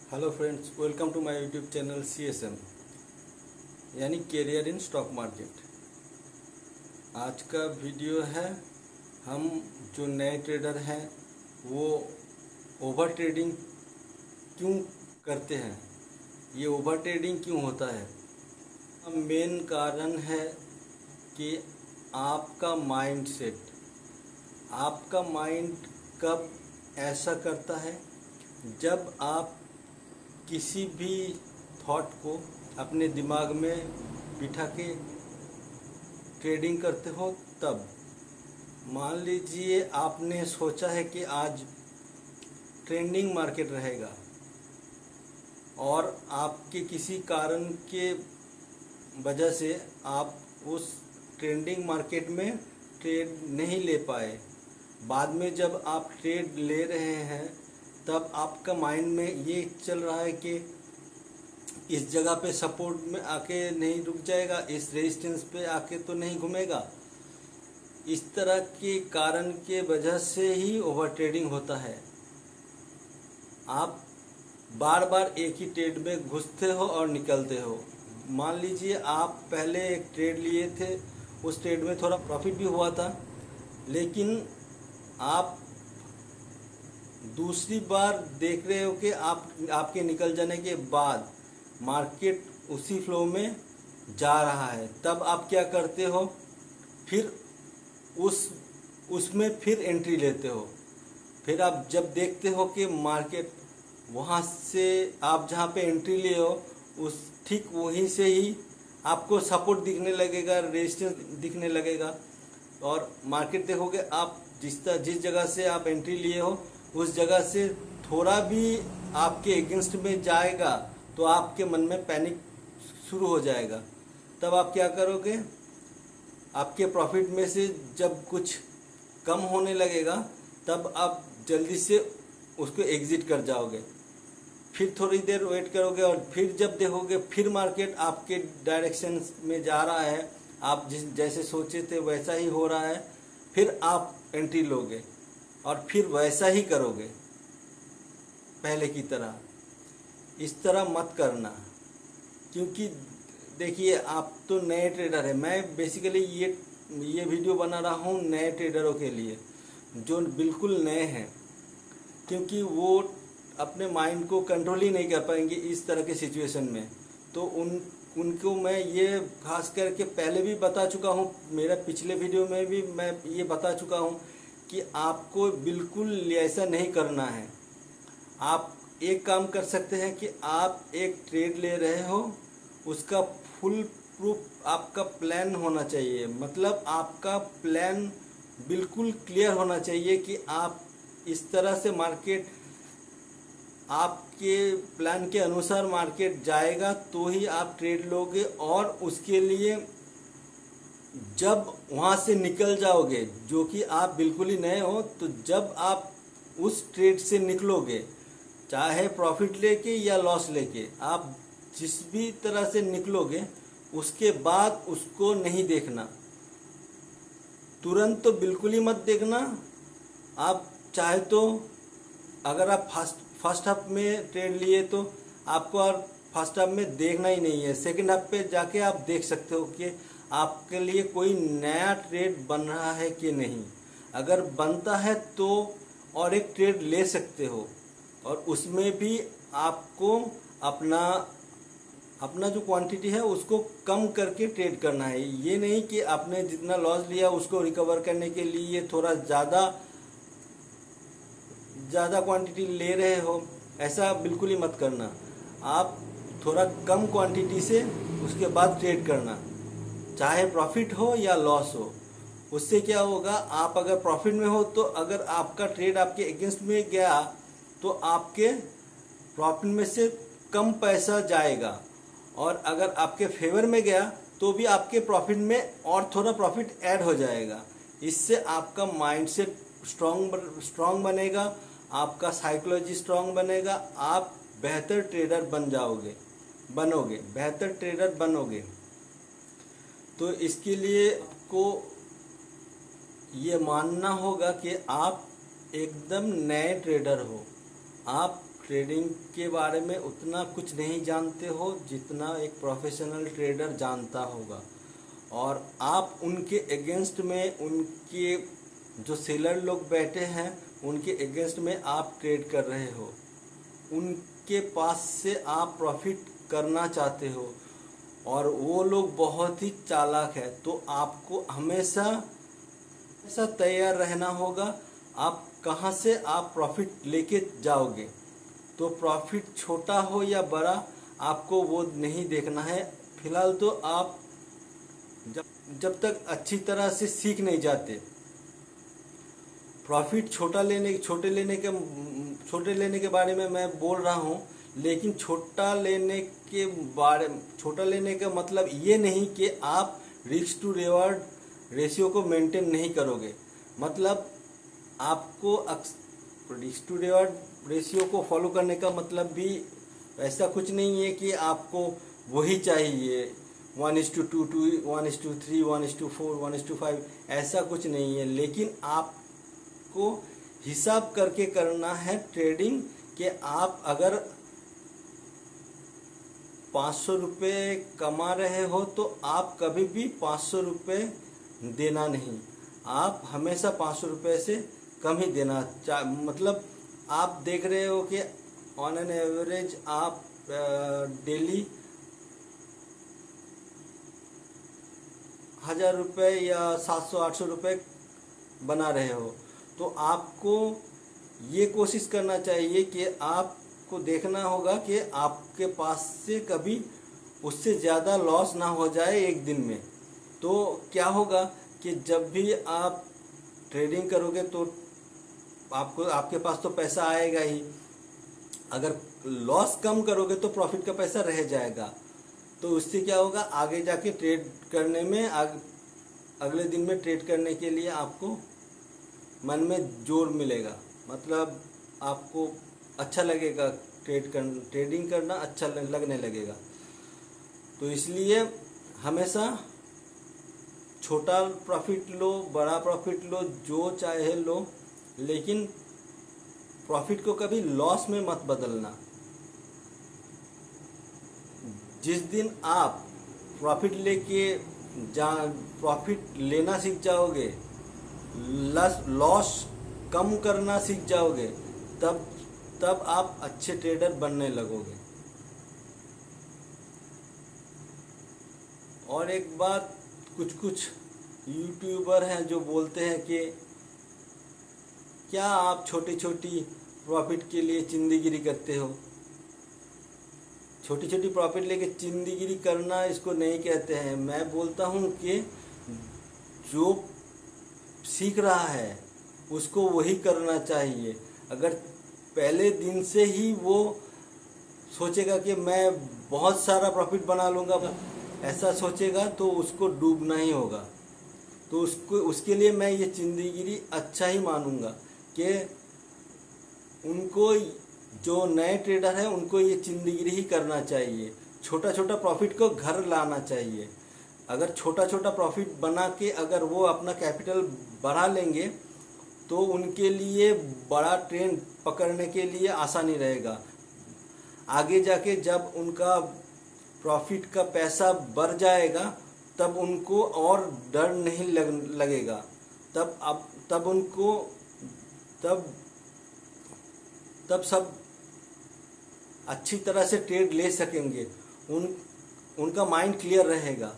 Hello friends, welcome to my YouTube channel CSM यानी career in stock market. आज का video है, हम जो नए ट्रेडर हैं वो ओवर ट्रेडिंग क्यों करते हैं, ये ओवर ट्रेडिंग क्यों होता है। मेन कारण है कि आपका माइंडसेट, आपका माइंड कब ऐसा करता है जब आप किसी भी थॉट को अपने दिमाग में बिठा के ट्रेडिंग करते हो। तब मान लीजिए आपने सोचा है कि आज ट्रेंडिंग मार्केट रहेगा और आपके किसी कारण के वजह से आप उस ट्रेंडिंग मार्केट में ट्रेड नहीं ले पाए। बाद में जब आप ट्रेड ले रहे हैं तब आपका माइंड में ये चल रहा है कि इस जगह पे सपोर्ट में आके नहीं रुक जाएगा, इस रेजिस्टेंस पे आके तो नहीं घूमेगा। इस तरह के कारण के वजह से ही ओवर ट्रेडिंग होता है। आप बार बार एक ही ट्रेड में घुसते हो और निकलते हो। मान लीजिए आप पहले एक ट्रेड लिए थे, उस ट्रेड में थोड़ा प्रॉफिट भी हुआ था, लेकिन आप दूसरी बार देख रहे हो कि आपके निकल जाने के बाद मार्केट उसी फ्लो में जा रहा है। तब आप क्या करते हो, फिर उसमें फिर एंट्री लेते हो। फिर आप जब देखते हो कि मार्केट वहाँ से आप जहाँ पे एंट्री लिए हो उस ठीक वहीं से ही आपको सपोर्ट दिखने लगेगा, रेजिस्टेंस दिखने लगेगा, और मार्केट देखोगे आप जिस जगह से आप एंट्री लिए हो उस जगह से थोड़ा भी आपके अगेंस्ट में जाएगा तो आपके मन में पैनिक शुरू हो जाएगा। तब आप क्या करोगे, आपके प्रॉफिट में से जब कुछ कम होने लगेगा तब आप जल्दी से उसको एग्जिट कर जाओगे। फिर थोड़ी देर वेट करोगे और फिर जब देखोगे फिर मार्केट आपके डायरेक्शन में जा रहा है, आप जैसे सोचे थे वैसा ही हो रहा है, फिर आप एंट्री लोगे और फिर वैसा ही करोगे पहले की तरह। इस तरह मत करना, क्योंकि देखिए आप तो नए ट्रेडर हैं। मैं बेसिकली ये वीडियो बना रहा हूँ नए ट्रेडरों के लिए जो बिल्कुल नए हैं, क्योंकि वो अपने माइंड को कंट्रोल ही नहीं कर पाएंगे इस तरह के सिचुएशन में। तो उनको मैं ये खास करके पहले भी बता चुका हूँ, मेरा पिछले वीडियो में भी मैं ये बता चुका हूँ कि आपको बिल्कुल ऐसा नहीं करना है। आप एक काम कर सकते हैं कि आप एक ट्रेड ले रहे हो, उसका फुल प्रूफ आपका प्लान होना चाहिए। मतलब आपका प्लान बिल्कुल क्लियर होना चाहिए कि आप इस तरह से मार्केट, आपके प्लान के अनुसार मार्केट जाएगा तो ही आप ट्रेड लोगे। और उसके लिए जब वहाँ से निकल जाओगे, जो कि आप बिल्कुल ही नए हो, तो जब आप उस ट्रेड से निकलोगे, चाहे प्रॉफिट लेके या लॉस लेके, आप जिस भी तरह से निकलोगे उसके बाद उसको नहीं देखना, तुरंत तो बिल्कुल ही मत देखना। आप चाहे तो अगर आप फर्स्ट हाफ में ट्रेड लिए तो आपको और फर्स्ट हाफ में देखना ही नहीं है, सेकंड हाफ पे जाके आप देख सकते हो कि आपके लिए कोई नया ट्रेड बन रहा है कि नहीं। अगर बनता है तो और एक ट्रेड ले सकते हो, और उसमें भी आपको अपना जो क्वांटिटी है उसको कम करके ट्रेड करना है। ये नहीं कि आपने जितना लॉस लिया उसको रिकवर करने के लिए थोड़ा ज़्यादा क्वांटिटी ले रहे हो, ऐसा बिल्कुल ही मत करना। आप थोड़ा कम क्वांटिटी से उसके बाद ट्रेड करना, चाहे प्रॉफिट हो या लॉस हो। उससे क्या होगा, आप अगर प्रॉफिट में हो तो अगर आपका ट्रेड आपके अगेंस्ट में गया तो आपके प्रॉफिट में से कम पैसा जाएगा, और अगर आपके फेवर में गया तो भी आपके प्रॉफिट में और थोड़ा प्रॉफिट ऐड हो जाएगा। इससे आपका माइंडसेट स्ट्रॉन्ग बनेगा, आपका साइकोलॉजी स्ट्रॉन्ग बनेगा, आप बेहतर ट्रेडर बनोगे, बेहतर ट्रेडर बनोगे। तो इसके लिए आपको ये मानना होगा कि आप एकदम नए ट्रेडर हो, आप ट्रेडिंग के बारे में उतना कुछ नहीं जानते हो जितना एक प्रोफेशनल ट्रेडर जानता होगा, और आप उनके अगेंस्ट में, उनके जो सेलर लोग बैठे हैं उनके अगेंस्ट में आप ट्रेड कर रहे हो, उनके पास से आप प्रॉफिट करना चाहते हो, और वो लोग बहुत ही चालाक है। तो आपको हमेशा ऐसा तैयार रहना होगा, आप कहाँ से आप प्रॉफिट लेके जाओगे। तो प्रॉफिट छोटा हो या बड़ा आपको वो नहीं देखना है। फिलहाल तो आप जब तक अच्छी तरह से सीख नहीं जाते, प्रॉफिट छोटे लेने के बारे में मैं बोल रहा हूँ, लेकिन छोटा लेने का मतलब ये नहीं कि आप रिस्क टू रिवार्ड रेशियो को मेंटेन नहीं करोगे। मतलब आपको रिस्क टू रिवार्ड रेशियो को फॉलो करने का मतलब भी ऐसा कुछ नहीं है कि आपको वही चाहिए 1:2, 1:3, 1:4, 1:5, ऐसा कुछ नहीं है। लेकिन आपको हिसाब करके करना है ट्रेडिंग, कि आप अगर 500 रुपये कमा रहे हो तो आप कभी भी 500 रुपये देना नहीं, आप हमेशा 500 रुपये से कम ही देना। मतलब आप देख रहे हो कि ऑन एन एवरेज आप डेली 1000 रुपये या 700-800 रुपये बना रहे हो, तो आपको ये कोशिश करना चाहिए कि आपको देखना होगा कि आपके पास से कभी उससे ज़्यादा लॉस ना हो जाए एक दिन में। तो क्या होगा कि जब भी आप ट्रेडिंग करोगे तो आपके पास तो पैसा आएगा ही, अगर लॉस कम करोगे तो प्रॉफिट का पैसा रह जाएगा। तो उससे क्या होगा, आगे जाके ट्रेड करने में अगले दिन में ट्रेड करने के लिए आपको मन में जोर मिलेगा, मतलब आपको अच्छा लगेगा, ट्रेडिंग करना अच्छा लगने लगेगा। तो इसलिए हमेशा छोटा प्रॉफिट लो, बड़ा प्रॉफिट लो, जो चाहे लो, लेकिन प्रॉफिट को कभी लॉस में मत बदलना। जिस दिन आप प्रॉफिट लेना सीख जाओगे, लॉस कम करना सीख जाओगे, तब आप अच्छे ट्रेडर बनने लगोगे। और एक बात, कुछ यूट्यूबर हैं जो बोलते हैं कि क्या आप छोटी प्रॉफिट के लिए चिंदीगिरी करते हो। छोटी प्रॉफिट लेके चिंदीगिरी करना इसको नहीं कहते हैं। मैं बोलता हूँ कि जो सीख रहा है उसको वही करना चाहिए। अगर पहले दिन से ही वो सोचेगा कि मैं बहुत सारा प्रॉफिट बना लूँगा, ऐसा सोचेगा तो उसको डूबना ही होगा। तो उसके लिए मैं ये चिंदीगिरी अच्छा ही मानूंगा कि उनको, जो नए ट्रेडर हैं उनको ये चिंदीगिरी ही करना चाहिए। छोटा प्रॉफिट को घर लाना चाहिए। अगर छोटा प्रॉफिट बना के अगर वो अपना कैपिटल बढ़ा लेंगे तो उनके लिए बड़ा ट्रेंड पकड़ने के लिए आसानी रहेगा। आगे जाके जब उनका प्रॉफिट का पैसा बढ़ जाएगा तब उनको और डर नहीं लगेगा। तब सब अच्छी तरह से ट्रेड ले सकेंगे। उनका माइंड क्लियर रहेगा।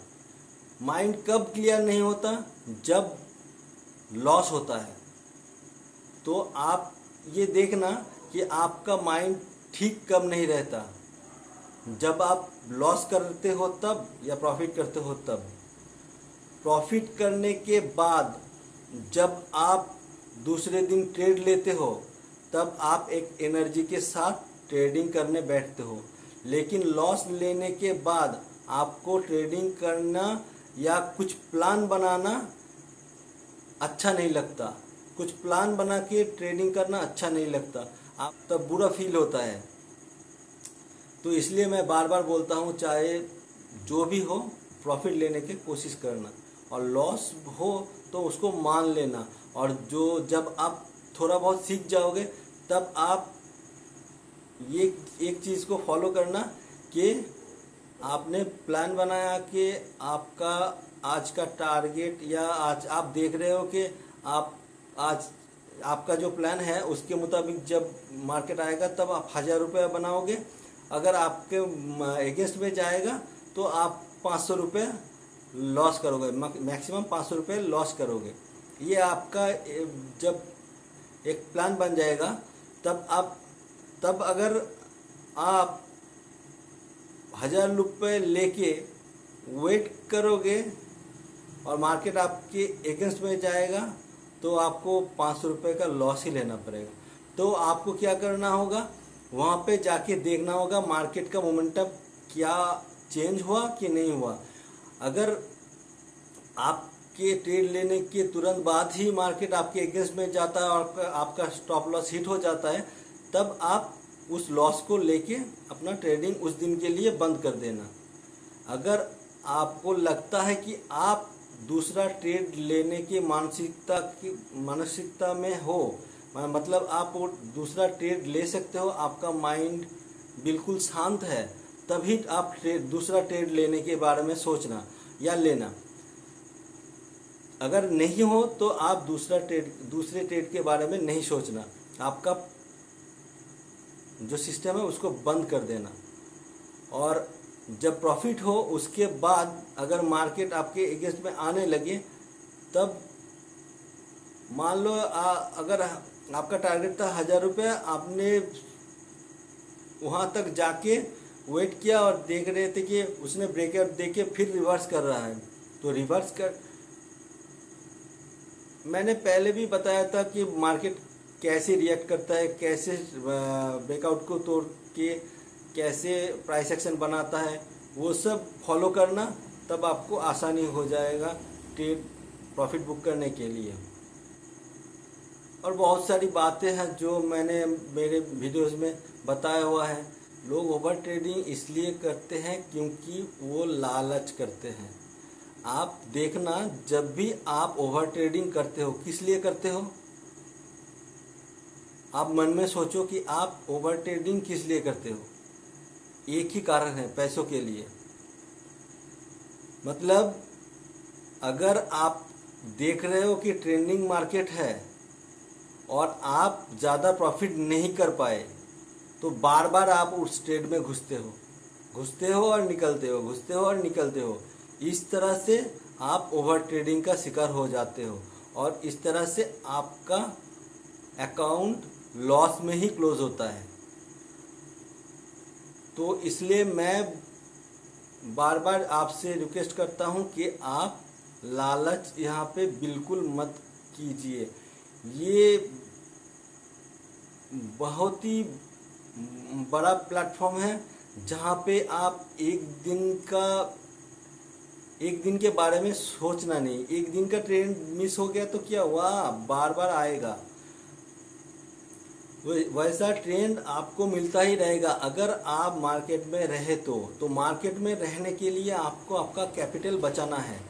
माइंड कब क्लियर नहीं होता? जब लॉस होता है। तो आप ये देखना कि आपका माइंड ठीक कब नहीं रहता, जब आप लॉस करते हो तब या प्रॉफिट करते हो तब। प्रॉफिट करने के बाद जब आप दूसरे दिन ट्रेड लेते हो तब आप एक एनर्जी के साथ ट्रेडिंग करने बैठते हो। लेकिन लॉस लेने के बाद आपको ट्रेडिंग करना या कुछ प्लान बनाना अच्छा नहीं लगता। कुछ प्लान बना के ट्रेडिंग करना अच्छा नहीं लगता, आप तब बुरा फील होता है। तो इसलिए मैं बार बार बोलता हूँ, चाहे जो भी हो प्रॉफिट लेने की कोशिश करना, और लॉस हो तो उसको मान लेना। और जब आप थोड़ा बहुत सीख जाओगे तब आप ये एक चीज़ को फॉलो करना कि आपने प्लान बनाया कि आपका आज का टारगेट, या आज आप देख रहे हो कि आप आज आपका जो प्लान है उसके मुताबिक जब मार्केट आएगा तब आप 1000 रुपये बनाओगे। अगर आपके अगेंस्ट में जाएगा तो आप 500 रुपये लॉस करोगे, मैक्सिमम 500 रुपये लॉस करोगे। ये आपका जब एक प्लान बन जाएगा तब अगर आप 1000 रुपये लेके वेट करोगे और मार्केट आपके अगेंस्ट में जाएगा तो आपको 500 रुपये का लॉस ही लेना पड़ेगा। तो आपको क्या करना होगा, वहाँ पे जाके देखना होगा मार्केट का मोमेंटम क्या चेंज हुआ कि नहीं हुआ। अगर आपके ट्रेड लेने के तुरंत बाद ही मार्केट आपके अगेंस्ट में जाता है और आपका स्टॉप लॉस हिट हो जाता है, तब आप उस लॉस को लेके अपना ट्रेडिंग उस दिन के लिए बंद कर देना। अगर आपको लगता है कि आप दूसरा ट्रेड लेने की मानसिकता में हो, मतलब आप दूसरा ट्रेड ले सकते हो, आपका माइंड बिल्कुल शांत है, तभी आप दूसरा ट्रेड लेने के बारे में सोचना या लेना। अगर नहीं हो तो आप दूसरे ट्रेड के बारे में नहीं सोचना, आपका जो सिस्टम है उसको बंद कर देना। और जब प्रॉफिट हो उसके बाद अगर मार्केट आपके अगेंस्ट में आने लगे, तब मान लो अगर आपका टारगेट था 1000 रुपये, आपने वहाँ तक जाके वेट किया और देख रहे थे कि उसने ब्रेकआउट दे के फिर रिवर्स कर रहा है, तो रिवर्स कर, मैंने पहले भी बताया था कि मार्केट कैसे रिएक्ट करता है, कैसे ब्रेकआउट को तोड़ के कैसे प्राइस एक्शन बनाता है, वो सब फॉलो करना, तब आपको आसानी हो जाएगा ट्रेड प्रॉफिट बुक करने के लिए। और बहुत सारी बातें हैं जो मैंने मेरे वीडियोस में बताया हुआ है। लोग ओवर ट्रेडिंग इसलिए करते हैं क्योंकि वो लालच करते हैं। आप देखना, जब भी आप ओवर ट्रेडिंग करते हो, किस लिए करते हो? आप मन में सोचो कि आप ओवर ट्रेडिंग किस लिए करते हो। एक ही कारण है, पैसों के लिए। मतलब अगर आप देख रहे हो कि ट्रेंडिंग मार्केट है और आप ज़्यादा प्रॉफिट नहीं कर पाए, तो बार बार आप उस ट्रेड में घुसते हो और निकलते हो, घुसते हो और निकलते हो। इस तरह से आप ओवर ट्रेडिंग का शिकार हो जाते हो और इस तरह से आपका अकाउंट लॉस में ही क्लोज होता है। तो इसलिए मैं बार बार आपसे रिक्वेस्ट करता हूं कि आप लालच यहाँ पे बिल्कुल मत कीजिए। ये बहुत ही बड़ा प्लेटफॉर्म है जहाँ पे आप एक दिन के बारे में सोचना नहीं। एक दिन का ट्रेंड मिस हो गया तो क्या हुआ, बार बार आएगा। वैसा ट्रेंड आपको मिलता ही रहेगा अगर आप मार्केट में रहे तो मार्केट में रहने के लिए आपको आपका कैपिटल बचाना है।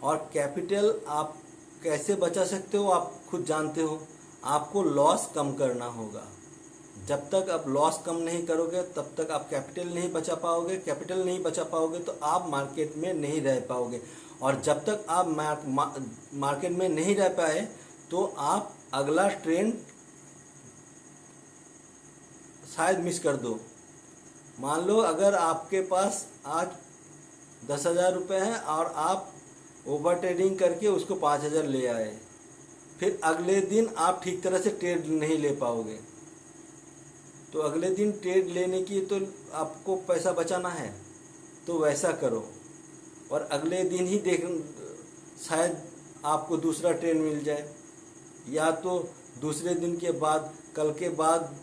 और कैपिटल आप कैसे बचा सकते हो आप खुद जानते हो। आपको लॉस कम करना होगा। जब तक आप लॉस कम नहीं करोगे तब तक आप कैपिटल नहीं बचा पाओगे। कैपिटल नहीं बचा पाओगे तो आप मार्केट में नहीं रह पाओगे। और जब तक आप मार्केट में नहीं रह पाए तो आप अगला ट्रेंड शायद मिस कर दो। मान लो अगर आपके पास आज 10,000 रुपये हैं और आप ओवर ट्रेडिंग करके उसको 5,000 ले आए, फिर अगले दिन आप ठीक तरह से ट्रेड नहीं ले पाओगे। तो अगले दिन ट्रेड लेने की तो आपको पैसा बचाना है, तो वैसा करो। और अगले दिन ही शायद आपको दूसरा ट्रेड मिल जाए, या तो दूसरे दिन के बाद, कल के बाद,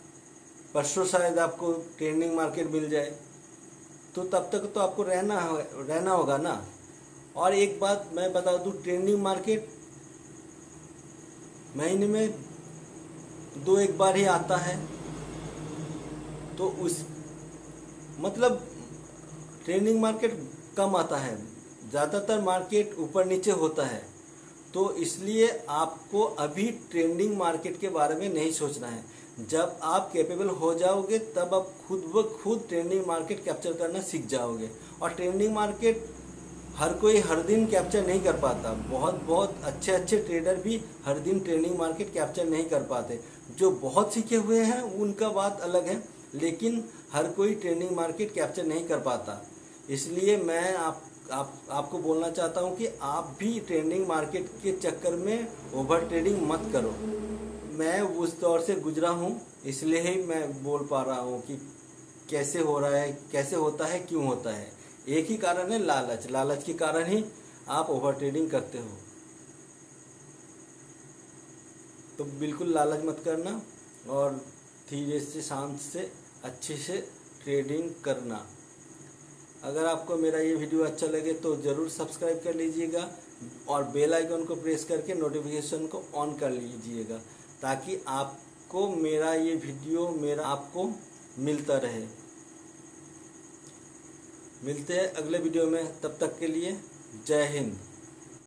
परसों शायद आपको ट्रेंडिंग मार्केट मिल जाए। तो तब तक तो आपको रहना होगा ना। और एक बात मैं बता दूं, ट्रेंडिंग मार्केट महीने में 2-1 बार ही आता है। तो उस मतलब ट्रेंडिंग मार्केट कम आता है, ज़्यादातर मार्केट ऊपर नीचे होता है। तो इसलिए आपको अभी ट्रेंडिंग मार्केट के बारे में नहीं सोचना है। जब आप कैपेबल हो जाओगे तब आप खुद ब खुद ट्रेंडिंग मार्केट कैप्चर करना सीख जाओगे। और ट्रेंडिंग मार्केट हर कोई हर दिन कैप्चर नहीं कर पाता। बहुत बहुत अच्छे अच्छे ट्रेडर भी हर दिन ट्रेंडिंग मार्केट कैप्चर नहीं कर पाते। जो बहुत सीखे हुए हैं उनका बात अलग है, लेकिन हर कोई ट्रेंडिंग मार्केट कैप्चर नहीं कर पाता। इसलिए मैं आपको बोलना चाहता हूं कि आप भी ट्रेंडिंग मार्केट के चक्कर में ओवर ट्रेडिंग मत करो। मैं उस दौर से गुजरा हूं, इसलिए ही मैं बोल पा रहा हूं कि कैसे हो रहा है, कैसे होता है, क्यों होता है। एक ही कारण है, लालच। लालच के कारण ही आप ओवर ट्रेडिंग करते हो। तो बिल्कुल लालच मत करना और धीरे से शांत से अच्छे से ट्रेडिंग करना। अगर आपको मेरा ये वीडियो अच्छा लगे तो ज़रूर सब्सक्राइब कर लीजिएगा और बेल आइकन को प्रेस करके नोटिफिकेशन को ऑन कर लीजिएगा, ताकि आपको मेरा ये वीडियो आपको मिलता रहे। मिलते हैं अगले वीडियो में, तब तक के लिए जय हिंद।